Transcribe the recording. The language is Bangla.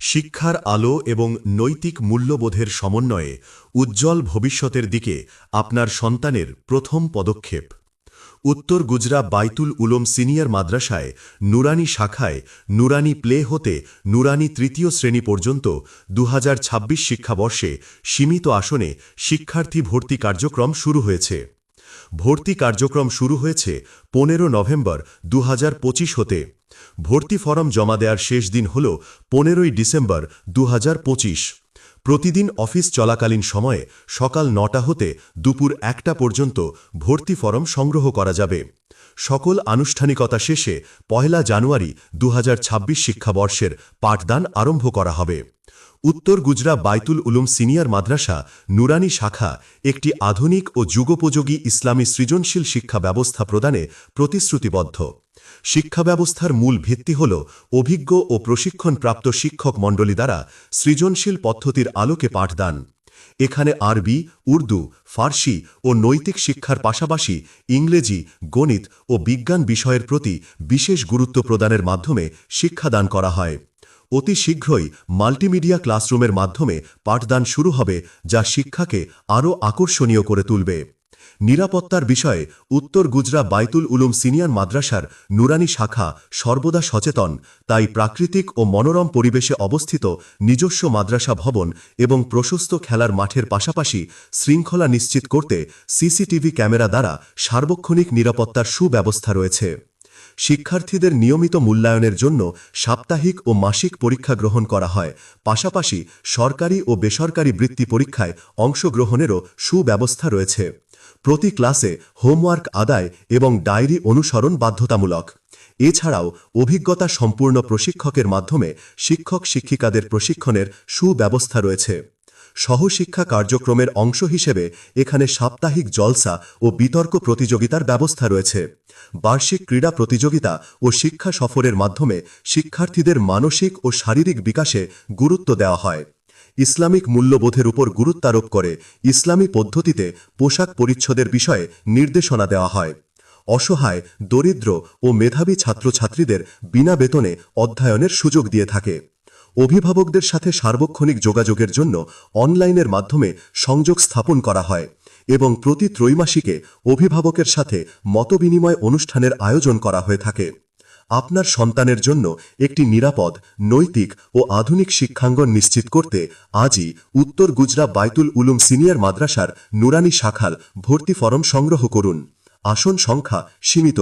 শিক্ষার আলো এবং নৈতিক মূল্যবোধের সমন্বয়ে উজ্জ্বল ভবিষ্যতের দিকে আপনার সন্তানের প্রথম পদক্ষেপ। উত্তর গুজরা বাইতুল উলুম সিনিয়র মাদ্রাসায় নুরানি শাখায় নুরানি প্লে হতে নুরানি তৃতীয় শ্রেণী পর্যন্ত 2026 শিক্ষাবর্ষে সীমিত আসনে শিক্ষার্থী ভর্তি কার্যক্রম শুরু হয়েছে। ভর্তি কার্যক্রম শুরু হয়েছে 15 নভেম্বর 2025 হতে। ভর্তি ফরম জমা দেওয়ার শেষ দিন হল 15 ডিসেম্বর 2025। প্রতিদিন অফিস চলাকালীন সময়ে সকাল 9টা হতে দুপুর 1টা পর্যন্ত ভর্তি ফরম সংগ্রহ করা যাবে। সকল আনুষ্ঠানিকতা শেষে 1 জানুয়ারি 2026 শিক্ষাবর্ষের পাঠদান আরম্ভ করা হবে। উত্তর গুজরা বাইতুল উলুম সিনিয়র মাদ্রাসা নুরানি শাখা একটি আধুনিক ও যুগোপযোগী ইসলামী সৃজনশীল শিক্ষা ব্যবস্থা প্রদানে প্রতিশ্রুতিবদ্ধ। শিক্ষা ব্যবস্থার মূল ভিত্তি হল অভিজ্ঞ ও প্রশিক্ষণপ্রাপ্ত শিক্ষক মণ্ডলী দ্বারা সৃজনশীল পদ্ধতির আলোকে পাঠদান। এখানে আরবি, উর্দু, ফার্সি ও নৈতিক শিক্ষার পাশাপাশি ইংরেজি, গণিত ও বিজ্ঞান বিষয়ের প্রতি বিশেষ গুরুত্ব প্রদানের মাধ্যমে শিক্ষাদান করা হয়। অতি শীঘ্রই মাল্টিমিডিয়া ক্লাসরুমের মাধ্যমে পাঠদান শুরু হবে, যা শিক্ষাকে আরও আকর্ষণীয় করে তুলবে। নিরাপত্তার বিষয়ে উত্তর গুজরা বাইতুল উলুম সিনিয়র মাদ্রাসার নুরানি শাখা সর্বদা সচেতন, তাই প্রাকৃতিক ও মনোরম পরিবেশে অবস্থিত নিজস্ব মাদ্রাসা ভবন এবং প্রশস্ত খেলার মাঠের পাশাপাশি শৃঙ্খলা নিশ্চিত করতে সিসিটিভি ক্যামেরা দ্বারা সার্বক্ষণিক নিরাপত্তার সুব্যবস্থা রয়েছে। শিক্ষার্থীদের নিয়মিত মূল্যায়নের জন্য সাপ্তাহিক ও মাসিক পরীক্ষা গ্রহণ করা হয়, পাশাপাশি সরকারি ও বেসরকারি বৃত্তি পরীক্ষায় অংশগ্রহণেরও সুব্যবস্থা রয়েছে। প্রতি ক্লাসে হোমওয়ার্ক আদায় এবং ডায়েরি অনুসরণ বাধ্যতামূলক। এছাড়াও অভিজ্ঞতা সম্পূর্ণ প্রশিক্ষকের মাধ্যমে শিক্ষক শিক্ষিকাদের প্রশিক্ষণের সুব্যবস্থা রয়েছে। সহশিক্ষা কার্যক্রমের অংশ হিসেবে এখানে সাপ্তাহিক জলসা ও বিতর্ক প্রতিযোগিতার ব্যবস্থা রয়েছে। বার্ষিক ক্রীড়া প্রতিযোগিতা ও শিক্ষা সফরের মাধ্যমে শিক্ষার্থীদের মানসিক ও শারীরিক বিকাশে গুরুত্ব দেওয়া হয়। ইসলামিক মূল্যবোধের উপর গুরুত্বারোপ করে ইসলামী পদ্ধতিতে পোশাক পরিচ্ছদের বিষয়ে নির্দেশনা দেওয়া হয়। অসহায়, দরিদ্র ও মেধাবী ছাত্রছাত্রীদের বিনা বেতনে অধ্যয়নের সুযোগ দিয়ে থাকে। অভিভাবকদের সাথে সার্বক্ষণিক যোগাযোগের জন্য অনলাইনের মাধ্যমে সংযোগ স্থাপন করা হয় এবং প্রতি ত্রৈমাসিকে অভিভাবকের সাথে মতবিনিময় অনুষ্ঠানের আয়োজন করা হয়ে থাকে। আপনার সন্তানের জন্য একটি নিরাপদ, নৈতিক ও আধুনিক শিক্ষাঙ্গন নিশ্চিত করতে আজই উত্তর গুজরা বাইতুল উলুম সিনিয়র মাদ্রাসার নুরানি শাখার ভর্তি ফরম সংগ্রহ করুন। আসন সংখ্যা সীমিত।